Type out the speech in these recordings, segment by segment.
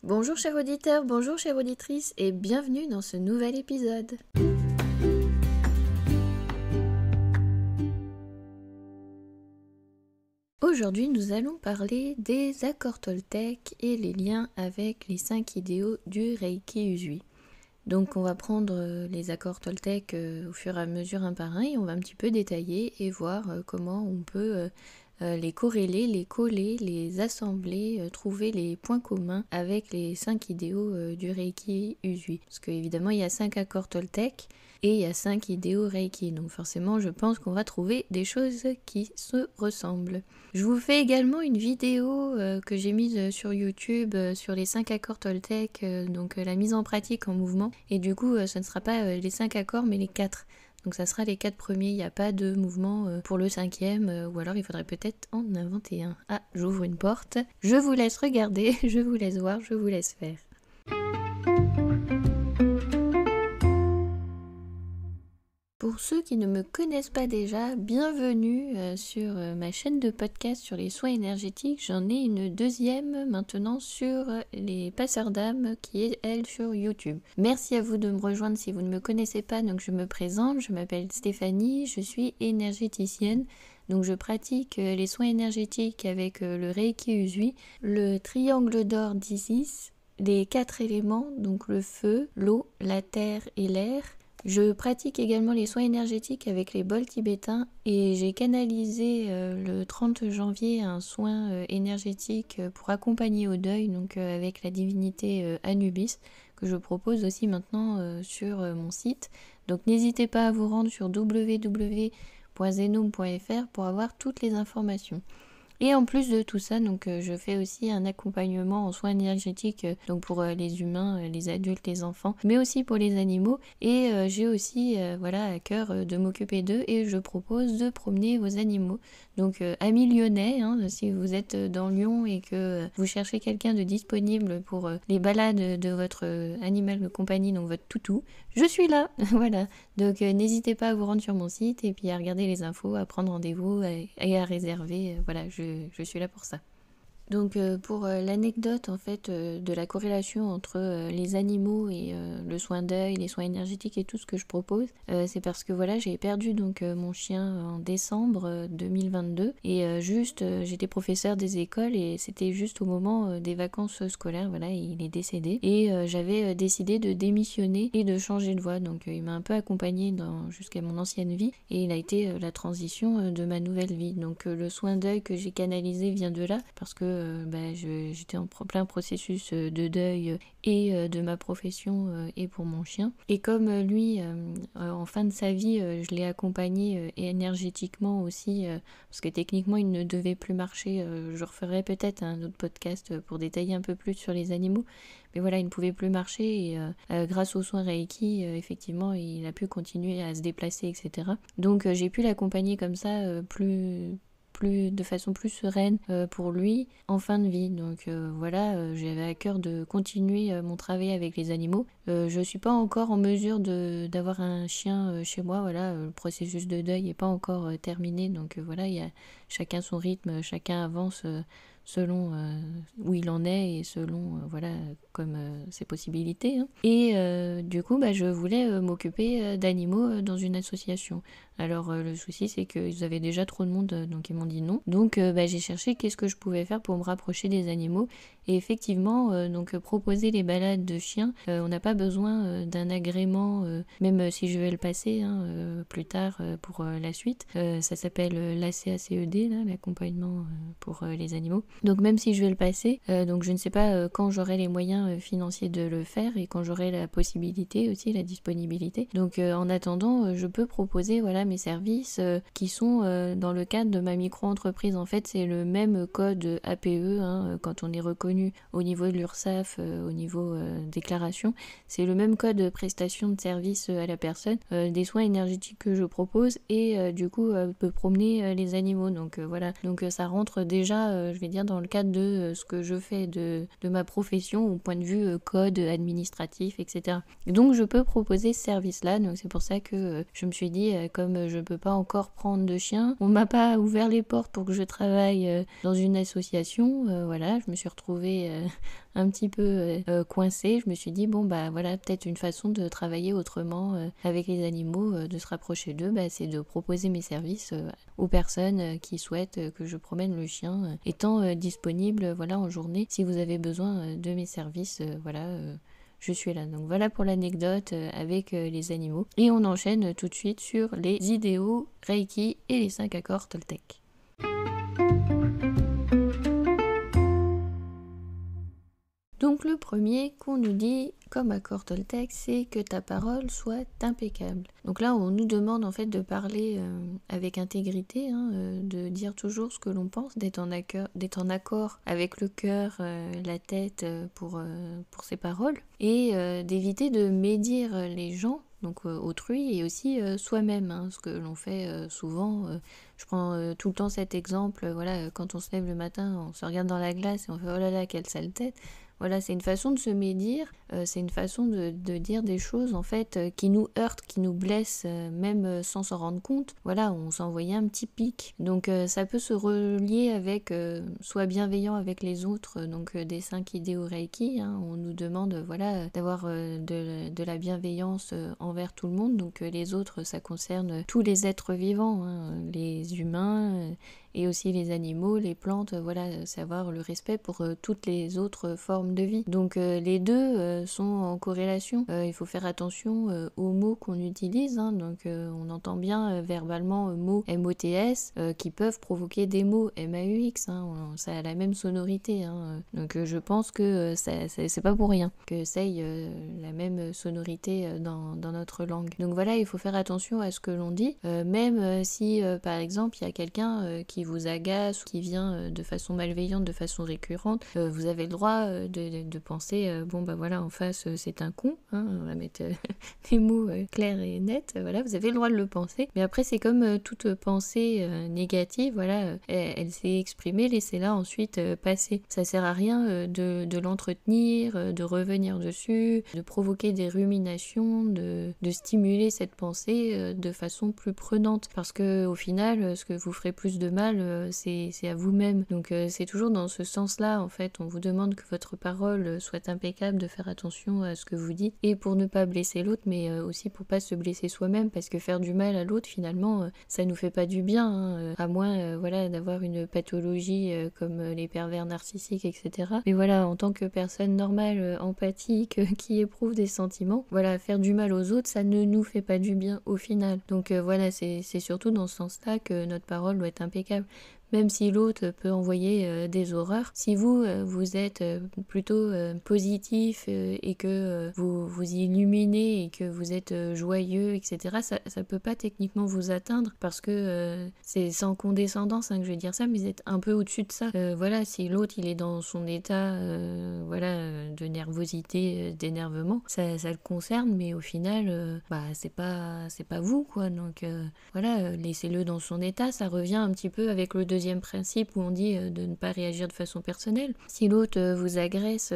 Bonjour chers auditeurs, bonjour chères auditrices et bienvenue dans ce nouvel épisode. Aujourd'hui nous allons parler des accords Toltec et les liens avec les 5 idéaux du Reiki Usui. Donc on va prendre les accords Toltec au fur et à mesure un par un et on va un petit peu détailler et voir comment on peut les corréler, les coller, les assembler, trouver les points communs avec les 5 idéaux du Reiki Usui. Parce qu'évidemment il y a 5 accords Toltec et il y a 5 idéaux Reiki, donc forcément je pense qu'on va trouver des choses qui se ressemblent. Je vous fais également une vidéo que j'ai mise sur YouTube sur les 5 accords Toltec, donc la mise en pratique en mouvement, et du coup ce ne sera pas les 5 accords mais les 4. Donc ça sera les 4 premiers, il n'y a pas de mouvement pour le 5e, ou alors il faudrait peut-être en inventer un. Ah, j'ouvre une porte, je vous laisse regarder, je vous laisse voir, je vous laisse faire. Pour ceux qui ne me connaissent pas déjà, bienvenue sur ma chaîne de podcast sur les soins énergétiques. J'en ai une deuxième maintenant sur les passeurs d'âme qui est elle sur YouTube. Merci à vous de me rejoindre si vous ne me connaissez pas. Donc je me présente, je m'appelle Stéphanie, je suis énergéticienne. Donc je pratique les soins énergétiques avec le Reiki Usui, le triangle d'or d'Isis, les 4 éléments, donc le feu, l'eau, la terre et l'air. Je pratique également les soins énergétiques avec les bols tibétains et j'ai canalisé le 30 janvier un soin énergétique pour accompagner au deuil, donc avec la divinité Anubis, que je propose aussi maintenant sur mon site. Donc n'hésitez pas à vous rendre sur www.zenome.fr pour avoir toutes les informations. Et en plus de tout ça, donc je fais aussi un accompagnement en soins énergétiques donc pour les humains, les adultes, les enfants, mais aussi pour les animaux. Et j'ai aussi à cœur de m'occuper d'eux et je propose de promener vos animaux. Donc amis lyonnais, si vous êtes dans Lyon et que vous cherchez quelqu'un de disponible pour les balades de votre animal de compagnie, donc votre toutou, je suis là. Voilà. Donc n'hésitez pas à vous rendre sur mon site et puis à regarder les infos, à prendre rendez-vous et à réserver. Voilà, je suis là pour ça. Donc pour l'anecdote en fait de la corrélation entre les animaux et le soin d'œil, les soins énergétiques et tout ce que je propose, c'est parce que voilà j'ai perdu donc mon chien en décembre 2022 et j'étais professeure des écoles et c'était juste au moment des vacances scolaires, voilà il est décédé et j'avais décidé de démissionner et de changer de voie, donc il m'a un peu accompagnée jusqu'à mon ancienne vie et il a été la transition de ma nouvelle vie. Donc le soin d'œil que j'ai canalisé vient de là parce que j'étais en plein processus de deuil et de ma profession et pour mon chien. Et comme lui, en fin de sa vie, je l'ai accompagné énergétiquement aussi, parce que techniquement il ne devait plus marcher. Je referai peut-être un autre podcast pour détailler un peu plus sur les animaux. Mais voilà, il ne pouvait plus marcher et grâce aux soins Reiki, effectivement, il a pu continuer à se déplacer, etc. Donc j'ai pu l'accompagner comme ça de façon plus sereine pour lui en fin de vie. Donc j'avais à cœur de continuer mon travail avec les animaux. Je suis pas encore en mesure d'avoir un chien chez moi, voilà, le processus de deuil n'est pas encore terminé, donc il y a chacun son rythme, chacun avance selon où il en est et selon comme ses possibilités. Et du coup je voulais m'occuper d'animaux dans une association. Alors le souci c'est qu'ils avaient déjà trop de monde, donc ils m'ont dit non. Donc j'ai cherché qu'est-ce que je pouvais faire pour me rapprocher des animaux. Et effectivement, proposer les balades de chiens, on n'a pas besoin d'un agrément, même si je vais le passer plus tard pour la suite. Ça s'appelle l'ACACED, l'accompagnement pour les animaux. Donc même si je vais le passer, donc je ne sais pas quand j'aurai les moyens financiers de le faire et quand j'aurai la possibilité aussi, la disponibilité. Donc en attendant, je peux proposer mes services qui sont dans le cadre de ma micro-entreprise. En fait, c'est le même code APE quand on est reconnu au niveau de l'URSSAF, au niveau déclaration. C'est le même code de prestation de service à la personne, des soins énergétiques que je propose et du coup peut promener les animaux. Donc donc ça rentre déjà, je vais dire, dans le cadre de ce que je fais de ma profession au point de vue code administratif, etc. Et donc je peux proposer ce service-là. Donc c'est pour ça que je me suis dit, comme je peux pas encore prendre de chien, on m'a pas ouvert les portes pour que je travaille dans une association. Je me suis retrouvée un petit peu coincée, je me suis dit bon bah voilà, peut-être une façon de travailler autrement avec les animaux, de se rapprocher d'eux, c'est de proposer mes services aux personnes qui souhaitent que je promène le chien, étant disponible voilà en journée si vous avez besoin de mes services, je suis là. Donc voilà pour l'anecdote avec les animaux. Et on enchaîne tout de suite sur les idéaux Reiki et les 5 accords Toltec. Donc le premier qu'on nous dit comme accord Toltec, c'est que ta parole soit impeccable. Donc là, on nous demande en fait de parler avec intégrité, de dire toujours ce que l'on pense, d'être en accord avec le cœur, la tête pour ses paroles, et d'éviter de médire les gens, donc autrui, et aussi soi-même, ce que l'on fait souvent. Je prends tout le temps cet exemple, voilà, quand on se lève le matin, on se regarde dans la glace et on fait oh là là, quelle sale tête. Voilà, c'est une façon de se médire, c'est une façon de dire des choses en fait qui nous heurtent, qui nous blessent, même sans s'en rendre compte. Voilà, on s'envoyait un petit pic. Donc ça peut se relier avec soit bienveillant avec les autres, donc des 5 idéaux Reiki. On nous demande voilà d'avoir de la bienveillance envers tout le monde. Donc les autres, ça concerne tous les êtres vivants, les humains. Et aussi les animaux, les plantes, voilà, savoir le respect pour toutes les autres formes de vie. Donc les deux sont en corrélation. Il faut faire attention aux mots qu'on utilise. Donc on entend bien verbalement mots MOTS qui peuvent provoquer des mots MAUX. Ça a la même sonorité. Donc je pense que c'est pas pour rien que ça ait la même sonorité dans notre langue. Donc voilà, il faut faire attention à ce que l'on dit, même si par exemple il y a quelqu'un qui vous agace ou qui vient de façon malveillante, de façon récurrente, vous avez le droit de penser bon bah voilà, en face c'est un con, on va mettre des mots clairs et nets, voilà, vous avez le droit de le penser, mais après c'est comme toute pensée négative, voilà, elle s'est exprimée, laissez-la ensuite passer. Ça sert à rien de l'entretenir, de revenir dessus, de provoquer des ruminations, de stimuler cette pensée de façon plus prenante, parce que au final ce que vous ferez plus de mal c'est à vous-même. Donc c'est toujours dans ce sens-là en fait, on vous demande que votre parole soit impeccable, de faire attention à ce que vous dites, et pour ne pas blesser l'autre, mais aussi pour pas se blesser soi-même, parce que faire du mal à l'autre finalement ça nous fait pas du bien, à moins voilà d'avoir une pathologie comme les pervers narcissiques, etc. Mais voilà, en tant que personne normale, empathique, qui éprouve des sentiments, voilà, faire du mal aux autres, ça ne nous fait pas du bien au final. Donc voilà, c'est surtout dans ce sens-là que notre parole doit être impeccable. Même si l'autre peut envoyer des horreurs, si vous êtes plutôt positif et que vous illuminez et que vous êtes joyeux, etc., ça peut pas techniquement vous atteindre, parce que c'est sans condescendance que je vais dire ça, mais vous êtes un peu au-dessus de ça. Voilà, si l'autre il est dans son état de nervosité, d'énervement, ça le concerne, mais au final, c'est pas vous quoi. Donc voilà, laissez-le dans son état. Ça revient un petit peu avec le deuxième principe où on dit de ne pas réagir de façon personnelle. Si l'autre vous agresse,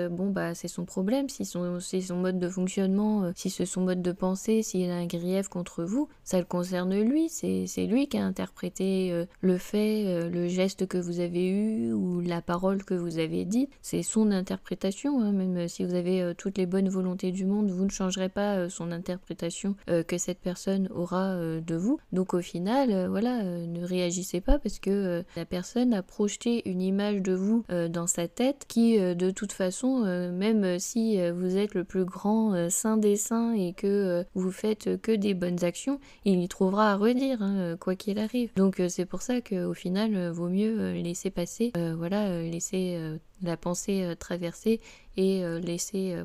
c'est son problème, si c'est son mode de fonctionnement, si c'est son mode de pensée, s'il a un grief contre vous, ça le concerne lui, c'est lui qui a interprété le fait, le geste que vous avez eu ou la parole que vous avez dit, c'est son interprétation, même si vous avez toutes les bonnes volontés du monde, vous ne changerez pas son interprétation que cette personne aura de vous. Donc au final, ne réagissez pas, parce que la personne a projeté une image de vous dans sa tête qui, de toute façon, même si vous êtes le plus grand saint des saints et que vous faites que des bonnes actions, il y trouvera à redire, quoi qu'il arrive. Donc c'est pour ça qu'au final, vaut mieux laisser passer, laisser la pensée traverser et laisser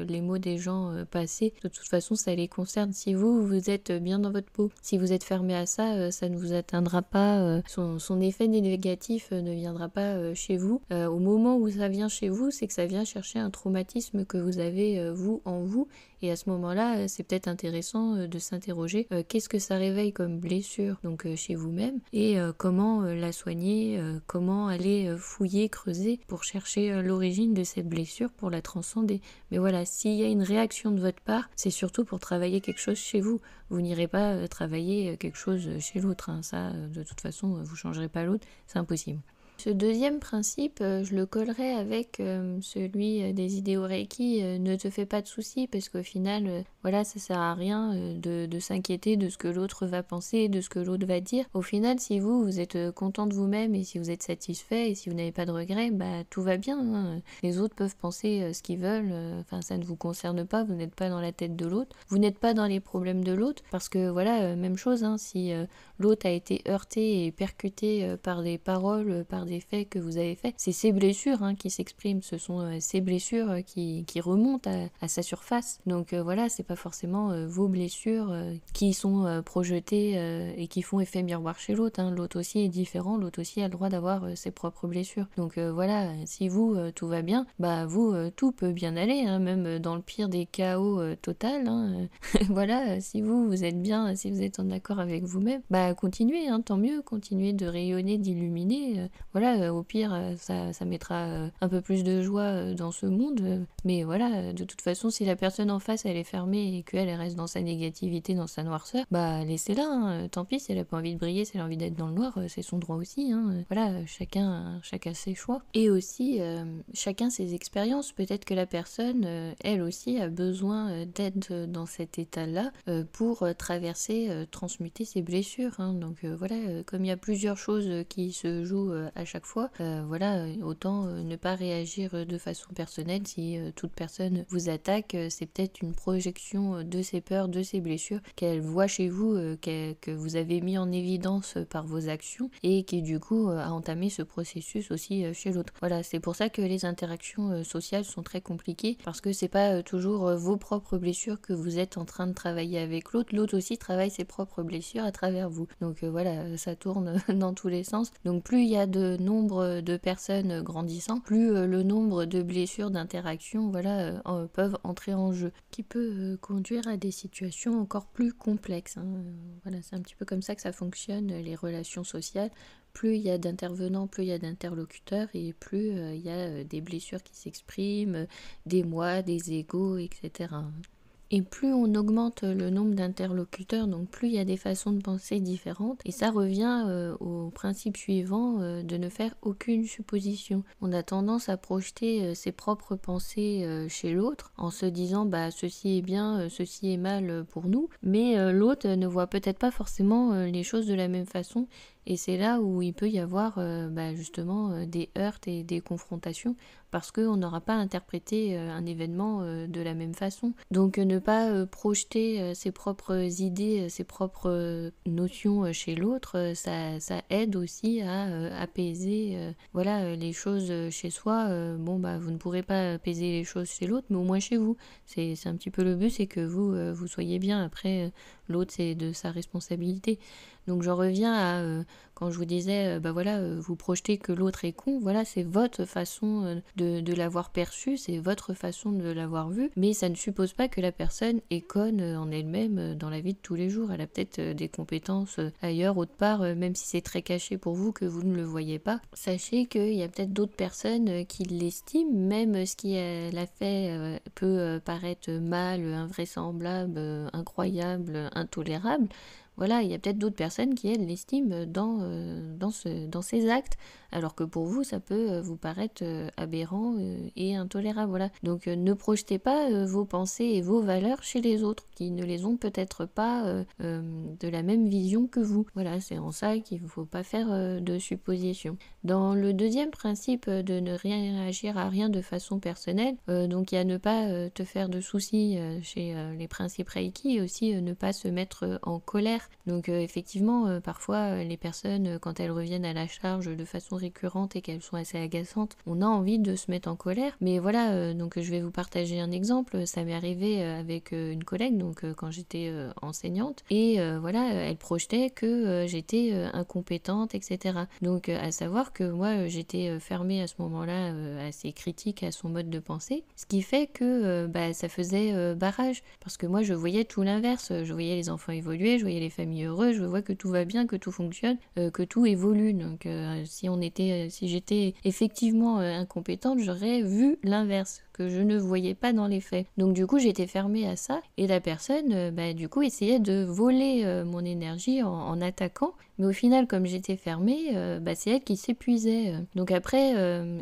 les mots des gens passer. De toute façon, ça les concerne. Si vous êtes bien dans votre peau, si vous êtes fermé à ça, ça ne vous atteindra pas. Son effet négatif ne viendra pas chez vous. Au moment où ça vient chez vous, c'est que ça vient chercher un traumatisme que vous avez vous en vous. Et à ce moment-là, c'est peut-être intéressant de s'interroger qu'est-ce que ça réveille comme blessure donc chez vous-même, et comment la soigner, comment aller fouiller, creuser pour chercher l'origine de cette blessure, pour la transcender. Mais voilà, s'il y a une réaction de votre part, c'est surtout pour travailler quelque chose chez vous. Vous n'irez pas travailler quelque chose chez l'autre. Ça, de toute façon, vous ne changerez pas l'autre, c'est impossible. Ce deuxième principe, je le collerai avec celui des idéaux Reiki. Ne te fais pas de soucis parce qu'au final, voilà, ça sert à rien de s'inquiéter de ce que l'autre va penser, de ce que l'autre va dire. Au final, si vous êtes content de vous-même et si vous êtes satisfait et si vous n'avez pas de regrets, bah tout va bien, hein. Les autres peuvent penser ce qu'ils veulent. Enfin, ça ne vous concerne pas. Vous n'êtes pas dans la tête de l'autre. Vous n'êtes pas dans les problèmes de l'autre parce que voilà, même chose, hein, si l'autre a été heurté et percuté par des paroles, par des faits que vous avez faits, c'est ces blessures qui s'expriment, ce sont ces blessures qui remontent à sa surface. Donc voilà, c'est pas forcément vos blessures qui sont projetées et qui font effet miroir chez l'autre. L'autre aussi est différent, l'autre aussi a le droit d'avoir ses propres blessures. Donc voilà, si vous, tout va bien, bah vous, tout peut bien aller, même dans le pire des chaos total. Voilà, si vous êtes bien, si vous êtes en accord avec vous-même, bah continuez, tant mieux, continuez de rayonner, d'illuminer. Voilà, au pire, ça mettra un peu plus de joie dans ce monde. Mais voilà, de toute façon, si la personne en face, elle est fermée et qu'elle reste dans sa négativité, dans sa noirceur, bah laissez-la. Tant pis, si elle a pas envie de briller, si elle a envie d'être dans le noir, c'est son droit aussi. Voilà, chacun ses choix. Et aussi, chacun ses expériences. Peut-être que la personne, elle aussi, a besoin d'aide dans cet état-là pour traverser, transmuter ses blessures. Donc voilà, comme il y a plusieurs choses qui se jouent à chaque fois, voilà, autant ne pas réagir de façon personnelle. Si toute personne vous attaque, c'est peut-être une projection de ses peurs, de ses blessures qu'elle voit chez vous, que vous avez mis en évidence par vos actions et qui du coup a entamé ce processus aussi chez l'autre. Voilà, c'est pour ça que les interactions sociales sont très compliquées parce que c'est pas toujours vos propres blessures que vous êtes en train de travailler avec l'autre. L'autre aussi travaille ses propres blessures à travers vous. Donc voilà, ça tourne dans tous les sens. Donc plus il y a de nombre de personnes grandissant, plus le nombre de blessures d'interaction peuvent entrer en jeu, qui peut conduire à des situations encore plus complexes. Voilà, c'est un petit peu comme ça que ça fonctionne, les relations sociales. Plus il y a d'intervenants, plus il y a d'interlocuteurs et plus il y a des blessures qui s'expriment, des moi, des égos, etc. Et plus on augmente le nombre d'interlocuteurs, donc plus il y a des façons de penser différentes. Et ça revient au principe suivant de ne faire aucune supposition. On a tendance à projeter ses propres pensées chez l'autre en se disant bah ceci est bien, ceci est mal pour nous. Mais l'autre ne voit peut-être pas forcément les choses de la même façon. Et c'est là où il peut y avoir justement des heurts et des confrontations parce qu'on n'aura pas interprété un événement de la même façon. Donc ne pas projeter ses propres idées, ses propres notions chez l'autre, ça aide aussi à apaiser les choses chez soi. Vous ne pourrez pas apaiser les choses chez l'autre, mais au moins chez vous. C'est un petit peu le but, c'est que vous soyez bien. Après, l'autre, c'est de sa responsabilité. Donc j'en reviens à quand je vous disais, vous projetez que l'autre est con, voilà, c'est votre façon de l'avoir perçu, c'est votre façon de l'avoir vu, mais ça ne suppose pas que la personne est conne en elle-même dans la vie de tous les jours. Elle a peut-être des compétences ailleurs, autre part, même si c'est très caché pour vous, que vous ne le voyez pas. Sachez qu'il y a peut-être d'autres personnes qui l'estiment, même ce qu'elle a fait peut paraître mal, invraisemblable, incroyable, intolérable. Voilà, il y a peut-être d'autres personnes qui, elles, l'estiment dans ces actes, alors que pour vous, ça peut vous paraître aberrant et intolérable. Voilà. Donc ne projetez pas vos pensées et vos valeurs chez les autres, qui ne les ont peut-être pas de la même vision que vous. Voilà, c'est en ça qu'il ne faut pas faire de suppositions. Dans le deuxième principe de ne rien réagir à rien de façon personnelle, donc il y a ne pas te faire de soucis chez les principes Reiki, et aussi ne pas se mettre en colère. Donc effectivement, parfois les personnes, quand elles reviennent à la charge de façon récurrente et qu'elles sont assez agaçantes, on a envie de se mettre en colère. Mais voilà, donc je vais vous partager un exemple. Ça m'est arrivé avec une collègue, donc quand j'étais enseignante, et elle projetait que j'étais incompétente, etc. Donc à savoir que moi j'étais fermée à ce moment-là à ses critiques, à son mode de pensée, ce qui fait que ça faisait barrage, parce que moi je voyais tout l'inverse. Je voyais les enfants évoluer, je voyais les familles heureuses, je vois que tout va bien, que tout fonctionne, que tout évolue. Donc si j'étais effectivement incompétente, j'aurais vu l'inverse, que je ne voyais pas dans les faits. Donc du coup j'étais fermée à ça, et la personne du coup essayait de voler mon énergie en attaquant Mais au final, comme j'étais fermée, c'est elle qui s'épuisait. Donc après,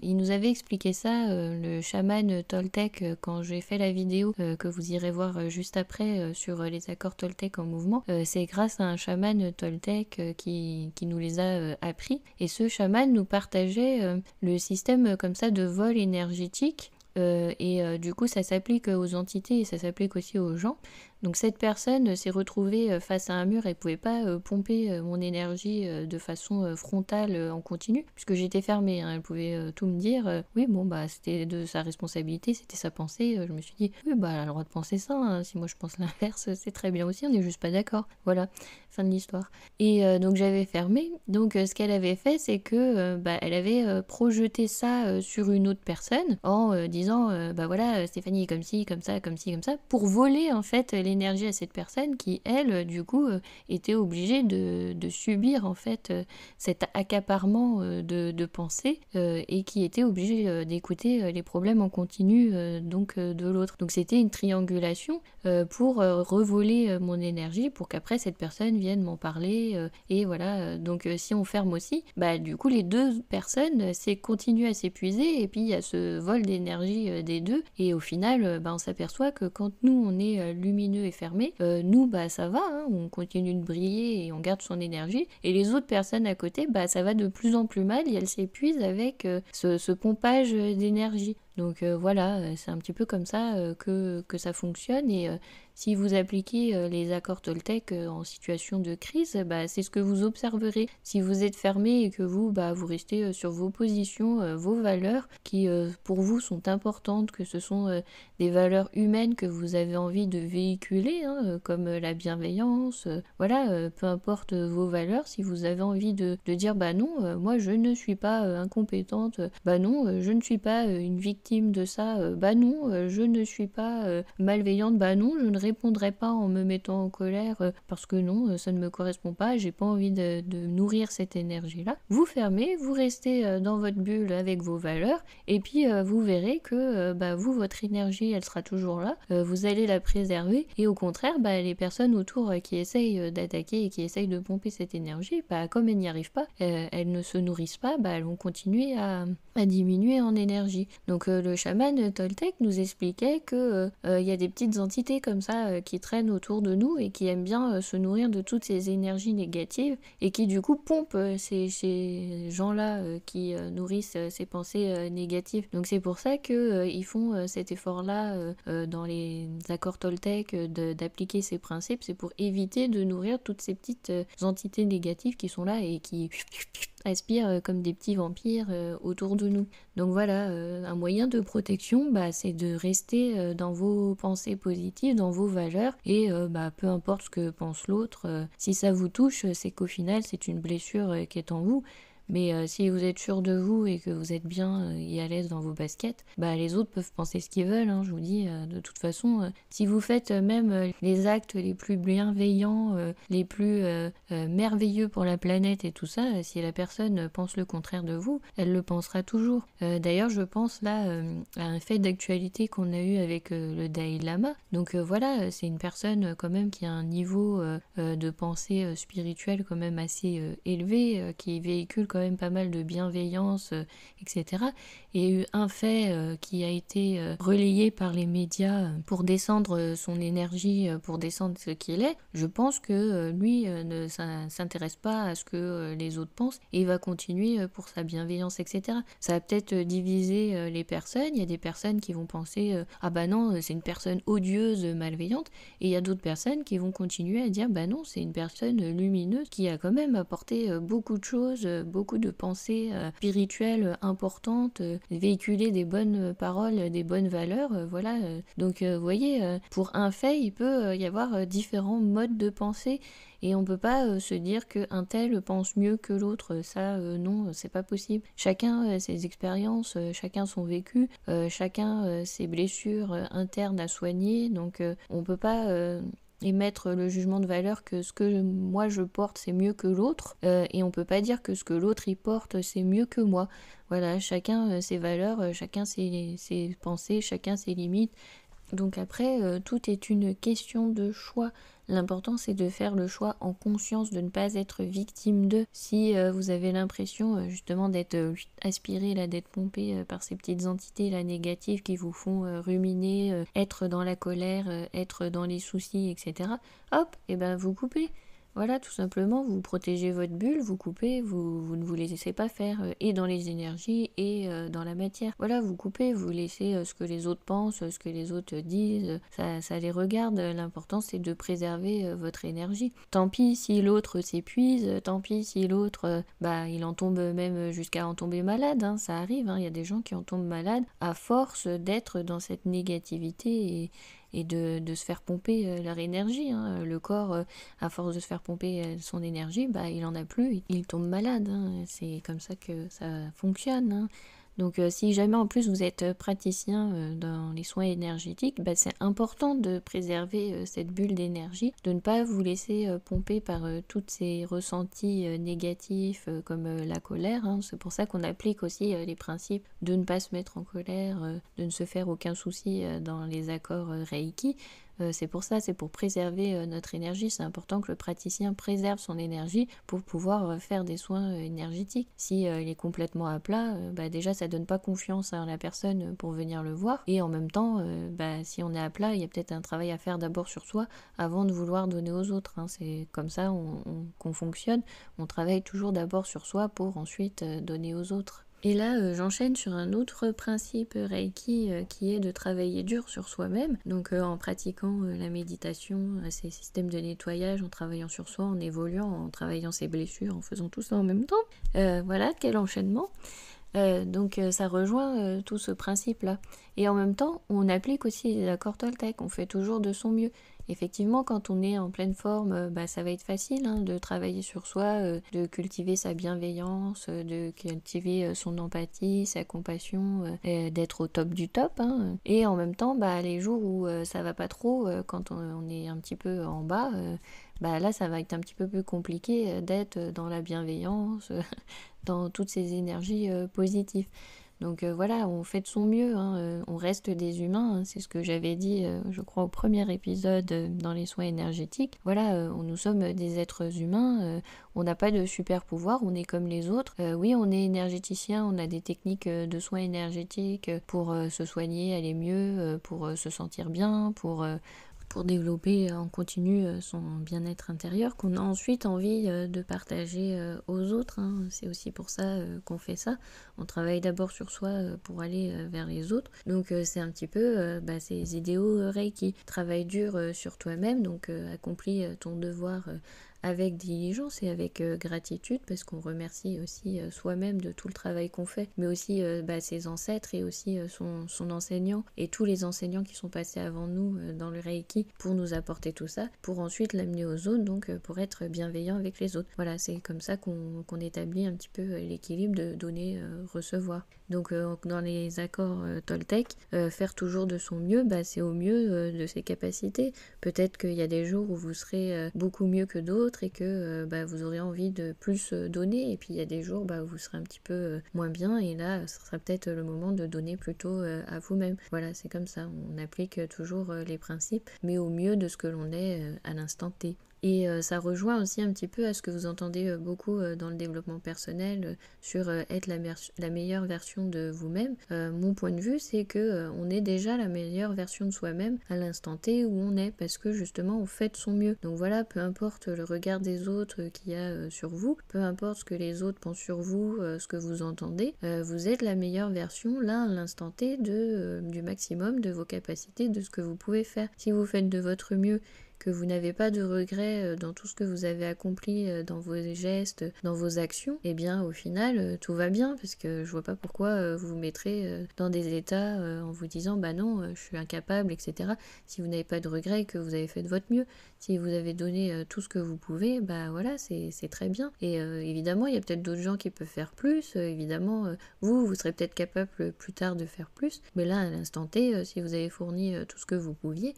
il nous avait expliqué ça, le chaman Toltec, quand j'ai fait la vidéo que vous irez voir juste après sur les accords Toltec en mouvement. C'est grâce à un chaman Toltec qui nous les a appris. Et ce chaman nous partageait le système comme ça de vol énergétique. Du coup, ça s'applique aux entités et ça s'applique aussi aux gens. Donc cette personne s'est retrouvée face à un mur, elle pouvait pas pomper mon énergie de façon frontale en continu, puisque j'étais fermée, hein, elle pouvait tout me dire. Oui, bon, c'était de sa responsabilité, c'était sa pensée. Je me suis dit, oui, elle a le droit de penser ça, hein. Si moi je pense l'inverse, c'est très bien aussi, on n'est juste pas d'accord. Voilà, fin de l'histoire. Et donc j'avais fermé. Donc ce qu'elle avait fait, c'est que elle avait projeté ça sur une autre personne en disant, voilà, Stéphanie est comme ci, comme ça, comme ci, comme ça, pour voler en fait l'énergie à cette personne qui, elle, du coup, était obligée de subir en fait cet accaparement de pensée et qui était obligée d'écouter les problèmes en continu de l'autre. Donc c'était une triangulation pour revoler mon énergie pour qu'après cette personne vienne m'en parler et voilà. Donc si on ferme aussi, du coup les deux personnes continuent à s'épuiser et puis il y a ce vol d'énergie des deux et au final on s'aperçoit que quand nous on est lumineux et fermé, nous ça va, hein, on continue de briller et on garde son énergie et les autres personnes à côté ça va de plus en plus mal et elles s'épuisent avec ce pompage d'énergie. Donc voilà, c'est un petit peu comme ça que ça fonctionne et si vous appliquez les accords Toltec en situation de crise, c'est ce que vous observerez. Si vous êtes fermé et que vous restez sur vos positions, vos valeurs qui pour vous sont importantes, que ce sont des valeurs humaines que vous avez envie de véhiculer, hein, comme la bienveillance, voilà, peu importe vos valeurs, si vous avez envie de dire non, moi je ne suis pas incompétente, non, je ne suis pas une victime de ça, non, je ne suis pas malveillante, non, je ne répondrai pas en me mettant en colère parce que non, ça ne me correspond pas, j'ai pas envie de nourrir cette énergie-là. Vous fermez, vous restez dans votre bulle avec vos valeurs et puis vous verrez que vous, votre énergie, elle sera toujours là, vous allez la préserver et au contraire, les personnes autour qui essayent d'attaquer et qui essayent de pomper cette énergie, comme elles n'y arrivent pas, elles ne se nourrissent pas, elles vont continuer à diminuer en énergie. Donc le chaman Toltec nous expliquait que y a des petites entités comme ça qui traînent autour de nous et qui aiment bien se nourrir de toutes ces énergies négatives et qui du coup pompent ces gens-là qui nourrissent ces pensées négatives. Donc c'est pour ça que ils font cet effort-là dans les accords Toltec d'appliquer ces principes, c'est pour éviter de nourrir toutes ces petites entités négatives qui sont là et qui aspirent comme des petits vampires autour de nous. Donc voilà, un moyen de protection, c'est de rester dans vos pensées positives, dans vos valeurs, et peu importe ce que pense l'autre, si ça vous touche, c'est qu'au final, c'est une blessure qui est en vous. Mais si vous êtes sûr de vous et que vous êtes bien et à l'aise dans vos baskets, les autres peuvent penser ce qu'ils veulent, hein, je vous dis. De toute façon, si vous faites même les actes les plus bienveillants, les plus merveilleux pour la planète et tout ça, si la personne pense le contraire de vous, elle le pensera toujours. D'ailleurs, je pense là à un fait d'actualité qu'on a eu avec le Dalai Lama. Donc voilà, c'est une personne quand même qui a un niveau de pensée spirituelle quand même assez élevé, qui véhicule quand même pas mal de bienveillance, etc. Et il y a eu un fait qui a été relayé par les médias pour descendre son énergie, pour descendre ce qu'il est. Je pense que lui ne s'intéresse pas à ce que les autres pensent et il va continuer pour sa bienveillance, etc. Ça va peut-être diviser les personnes. Il y a des personnes qui vont penser ah non, c'est une personne odieuse, malveillante, et il y a d'autres personnes qui vont continuer à dire non, c'est une personne lumineuse qui a quand même apporté beaucoup de choses, beaucoup de pensées spirituelles importantes, véhiculer des bonnes paroles, des bonnes valeurs, voilà. Donc vous voyez, pour un fait, il peut y avoir différents modes de pensée et on peut pas se dire qu'un tel pense mieux que l'autre. Ça, non, c'est pas possible. Chacun ses expériences, chacun son vécu, chacun ses blessures internes à soigner. Donc on peut pas émettre le jugement de valeur que ce que moi je porte c'est mieux que l'autre et on peut pas dire que ce que l'autre y porte c'est mieux que moi. Voilà, chacun ses valeurs, chacun ses pensées, chacun ses limites. Donc après, tout est une question de choix. L'important, c'est de faire le choix en conscience, de ne pas être victime d'eux. Si vous avez l'impression justement d'être aspiré, là, d'être pompé par ces petites entités là, négatives qui vous font ruminer, être dans la colère, être dans les soucis, etc. Hop, et ben vous coupez. Voilà, tout simplement, vous protégez votre bulle, vous coupez, vous ne vous laissez pas faire, et dans les énergies et dans la matière. Voilà, vous coupez, vous laissez ce que les autres pensent, ce que les autres disent, ça les regarde. L'important, c'est de préserver votre énergie. Tant pis si l'autre s'épuise, tant pis si l'autre, il en tombe même jusqu'à en tomber malade, hein, ça arrive, hein, il y a des gens qui en tombent malades à force d'être dans cette négativité et de se faire pomper leur énergie, hein. Le corps, à force de se faire pomper son énergie, il en a plus, il tombe malade, hein. C'est comme ça que ça fonctionne, hein. Donc si jamais en plus vous êtes praticien dans les soins énergétiques, c'est important de préserver cette bulle d'énergie, de ne pas vous laisser pomper par tous ces ressentis négatifs comme la colère, hein. C'est pour ça qu'on applique aussi les principes de ne pas se mettre en colère, de ne se faire aucun souci dans les accords Reiki. C'est pour ça, c'est pour préserver notre énergie. C'est important que le praticien préserve son énergie pour pouvoir faire des soins énergétiques. Si il est complètement à plat, déjà ça donne pas confiance à la personne pour venir le voir. Et en même temps, si on est à plat, il y a peut-être un travail à faire d'abord sur soi avant de vouloir donner aux autres, hein. C'est comme ça qu'on fonctionne. On travaille toujours d'abord sur soi pour ensuite donner aux autres. Et là, j'enchaîne sur un autre principe Reiki qui est de travailler dur sur soi-même. Donc en pratiquant la méditation, ces systèmes de nettoyage, en travaillant sur soi, en évoluant, en travaillant ses blessures, en faisant tout ça en même temps. Voilà, quel enchaînement. Donc ça rejoint tout ce principe-là. Et en même temps, on applique aussi les accords Toltec, on fait toujours de son mieux. Effectivement, quand on est en pleine forme, ça va être facile hein, de travailler sur soi, de cultiver sa bienveillance, de cultiver son empathie, sa compassion, d'être au top du top, hein. Et en même temps, les jours où ça va pas trop, quand on est un petit peu en bas, là ça va être un petit peu plus compliqué d'être dans la bienveillance, dans toutes ces énergies positives. Donc voilà, on fait de son mieux, hein, on reste des humains, hein, c'est ce que j'avais dit, je crois, au premier épisode dans les soins énergétiques. Voilà, nous sommes des êtres humains, on n'a pas de super pouvoir, on est comme les autres. Oui, on est énergéticien, on a des techniques de soins énergétiques pour se soigner, aller mieux, pour se sentir bien, pour développer en continu son bien-être intérieur qu'on a ensuite envie de partager aux autres, hein. C'est aussi pour ça qu'on fait ça. On travaille d'abord sur soi pour aller vers les autres. Donc c'est un petit peu ces idéaux Reiki. Travaille dur sur toi-même, donc accomplis ton devoir avec diligence et avec gratitude parce qu'on remercie aussi soi-même de tout le travail qu'on fait, mais aussi ses ancêtres et aussi son enseignant et tous les enseignants qui sont passés avant nous dans le Reiki pour nous apporter tout ça, pour ensuite l'amener aux autres, donc pour être bienveillant avec les autres. Voilà, c'est comme ça qu'on établit un petit peu l'équilibre de donner, recevoir. Donc dans les accords Toltec, faire toujours de son mieux, c'est au mieux de ses capacités. Peut-être qu'il y a des jours où vous serez beaucoup mieux que d'autres et que vous aurez envie de plus donner, et puis il y a des jours où vous serez un petit peu moins bien, et là ce sera peut-être le moment de donner plutôt à vous-même. Voilà, c'est comme ça, on applique toujours les principes, mais au mieux de ce que l'on est à l'instant T. Et ça rejoint aussi un petit peu à ce que vous entendez beaucoup dans le développement personnel sur être la meilleure version de vous-même. Mon point de vue, c'est que on est déjà la meilleure version de soi-même à l'instant T où on est, parce que justement on fait de son mieux. Donc voilà, peu importe le regard des autres qu'il y a sur vous, peu importe ce que les autres pensent sur vous, ce que vous entendez, vous êtes la meilleure version là à l'instant T du maximum de vos capacités, de ce que vous pouvez faire. Si vous faites de votre mieux, que vous n'avez pas de regrets dans tout ce que vous avez accompli, dans vos gestes, dans vos actions, et bien au final tout va bien, parce que je vois pas pourquoi vous vous mettrez dans des états en vous disant non, je suis incapable, etc. Si vous n'avez pas de regrets et que vous avez fait de votre mieux, si vous avez donné tout ce que vous pouvez, voilà, c'est très bien. Et évidemment, il y a peut-être d'autres gens qui peuvent faire plus, évidemment, vous serez peut-être capable plus tard de faire plus, mais là, à l'instant T, si vous avez fourni tout ce que vous pouviez,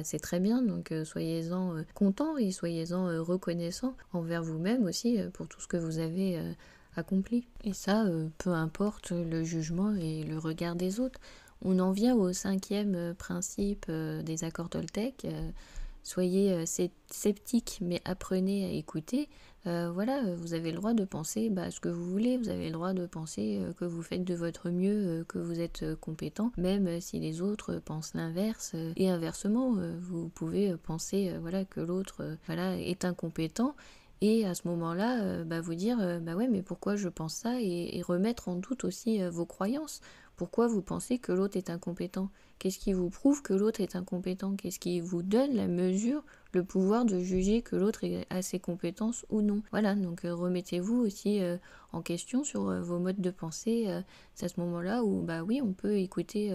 c'est très bien, donc soyez-en contents et soyez-en reconnaissants envers vous-même aussi pour tout ce que vous avez accompli. Et ça, peu importe le jugement et le regard des autres. On en vient au 5e principe des accords Toltec. Soyez sceptiques, mais apprenez à écouter. Voilà, vous avez le droit de penser ce que vous voulez, vous avez le droit de penser que vous faites de votre mieux, que vous êtes compétent, même si les autres pensent l'inverse. Et inversement, vous pouvez penser que l'autre est incompétent. Et à ce moment-là, vous dire ouais, mais pourquoi je pense ça, et remettre en doute aussi vos croyances. Pourquoi vous pensez que l'autre est incompétent? Qu'est-ce qui vous prouve que l'autre est incompétent? Qu'est-ce qui vous donne la mesure, le pouvoir de juger que l'autre a ses compétences ou non? Voilà, donc remettez-vous aussi en question sur vos modes de pensée. C'est à ce moment-là où, oui, on peut écouter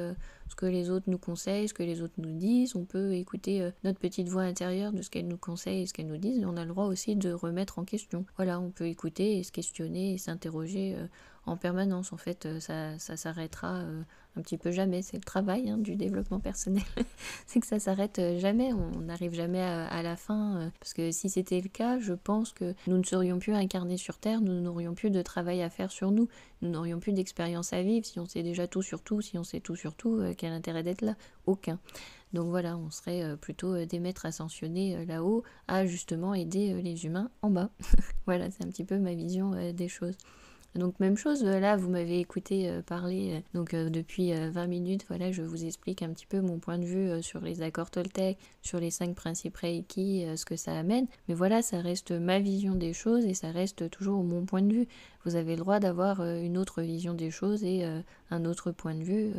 ce que les autres nous conseillent, ce que les autres nous disent. On peut écouter notre petite voix intérieure de ce qu'elles nous conseillent et ce qu'elles nous disent. Et on a le droit aussi de remettre en question. Voilà, on peut écouter et se questionner et s'interroger en permanence. En fait, ça s'arrêtera un petit peu jamais. C'est le travail du développement personnel. C'est que ça s'arrête jamais. On n'arrive jamais à la fin. Parce que si c'était le cas, je pense que nous ne serions plus incarnés sur Terre. Nous n'aurions plus de travail à faire sur nous. Nous n'aurions plus d'expérience à vivre. Si on sait déjà tout sur tout, si on sait tout sur tout, quel intérêt d'être là? Aucun. Donc voilà, on serait plutôt des maîtres ascensionnés là-haut à justement aider les humains en bas. Voilà, c'est un petit peu ma vision des choses. Donc même chose, là vous m'avez écouté parler depuis 20 minutes, voilà, je vous explique un petit peu mon point de vue sur les accords Toltec, sur les 5 principes Reiki, ce que ça amène. Mais voilà, ça reste ma vision des choses et ça reste toujours mon point de vue. Vous avez le droit d'avoir une autre vision des choses et un autre point de vue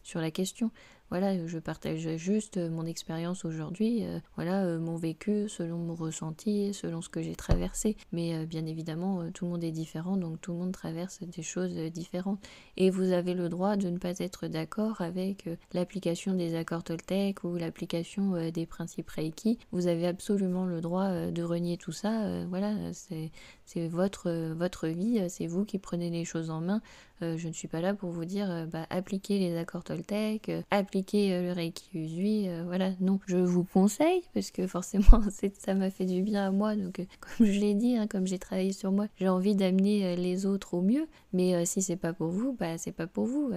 sur la question. Voilà, je partage juste mon expérience aujourd'hui, mon vécu selon mon ressenti, selon ce que j'ai traversé. Mais bien évidemment, tout le monde est différent, donc tout le monde traverse des choses différentes. Et vous avez le droit de ne pas être d'accord avec l'application des accords Toltec ou l'application des principes Reiki. Vous avez absolument le droit de renier tout ça. Voilà, c'est votre vie, c'est vous qui prenez les choses en main. Je ne suis pas là pour vous dire appliquez les accords Toltec, appliquez le Reiki Usui, voilà, non. Je vous conseille, parce que forcément ça m'a fait du bien à moi, donc comme je l'ai dit, comme j'ai travaillé sur moi, j'ai envie d'amener les autres au mieux, mais si c'est pas pour vous, c'est pas pour vous.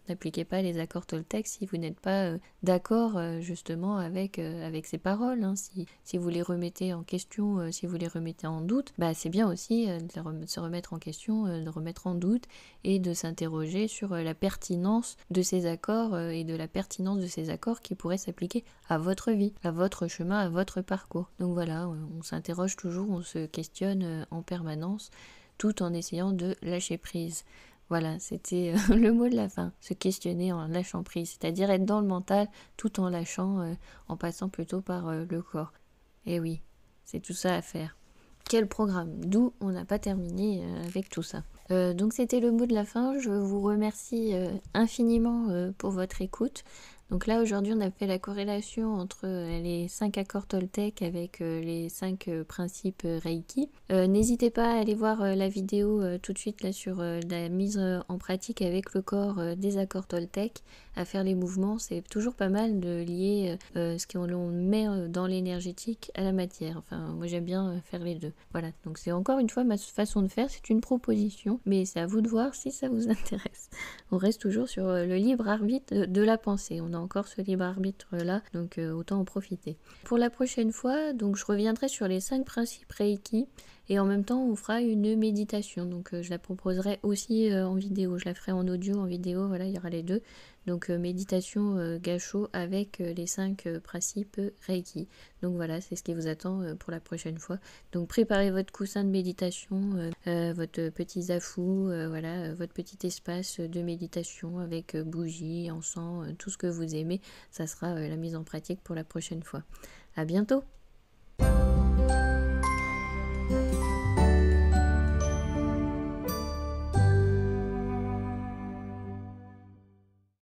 N'appliquez pas les accords Toltec si vous n'êtes pas d'accord justement avec ces paroles. Si vous les remettez en question, si vous les remettez en doute, c'est bien aussi de se remettre en question, de remettre en doute et de s'interroger sur la pertinence de ces accords et de la pertinence de ces accords qui pourraient s'appliquer à votre vie, à votre chemin, à votre parcours. Donc voilà, on s'interroge toujours, on se questionne en permanence, tout en essayant de lâcher prise. Voilà, c'était le mot de la fin, se questionner en lâchant prise, c'est-à-dire être dans le mental tout en lâchant, en passant plutôt par le corps. Et oui, c'est tout ça à faire. Quel programme, d'où on n'a pas terminé avec tout ça. Donc c'était le mot de la fin, je vous remercie infiniment pour votre écoute. Donc là aujourd'hui on a fait la corrélation entre les 5 accords Toltec avec les 5 principes Reiki. N'hésitez pas à aller voir la vidéo tout de suite là sur la mise en pratique avec le corps des accords Toltec, à faire les mouvements. C'est toujours pas mal de lier ce qu'on met dans l'énergétique à la matière. Enfin moi j'aime bien faire les deux. Voilà, donc c'est encore une fois ma façon de faire, c'est une proposition, mais c'est à vous de voir si ça vous intéresse. On reste toujours sur le libre arbitre de la pensée. On a encore ce libre arbitre là, donc autant en profiter. Pour la prochaine fois, donc je reviendrai sur les 5 principes Reiki et en même temps on fera une méditation. Donc je la proposerai aussi en vidéo, je la ferai en audio, en vidéo, voilà, il y aura les deux. Donc méditation Gassho avec les 5 principes Reiki. Donc voilà, c'est ce qui vous attend pour la prochaine fois. Donc préparez votre coussin de méditation, votre petit zafou, votre petit espace de méditation avec bougies, encens, tout ce que vous aimez. Ça sera la mise en pratique pour la prochaine fois. À bientôt!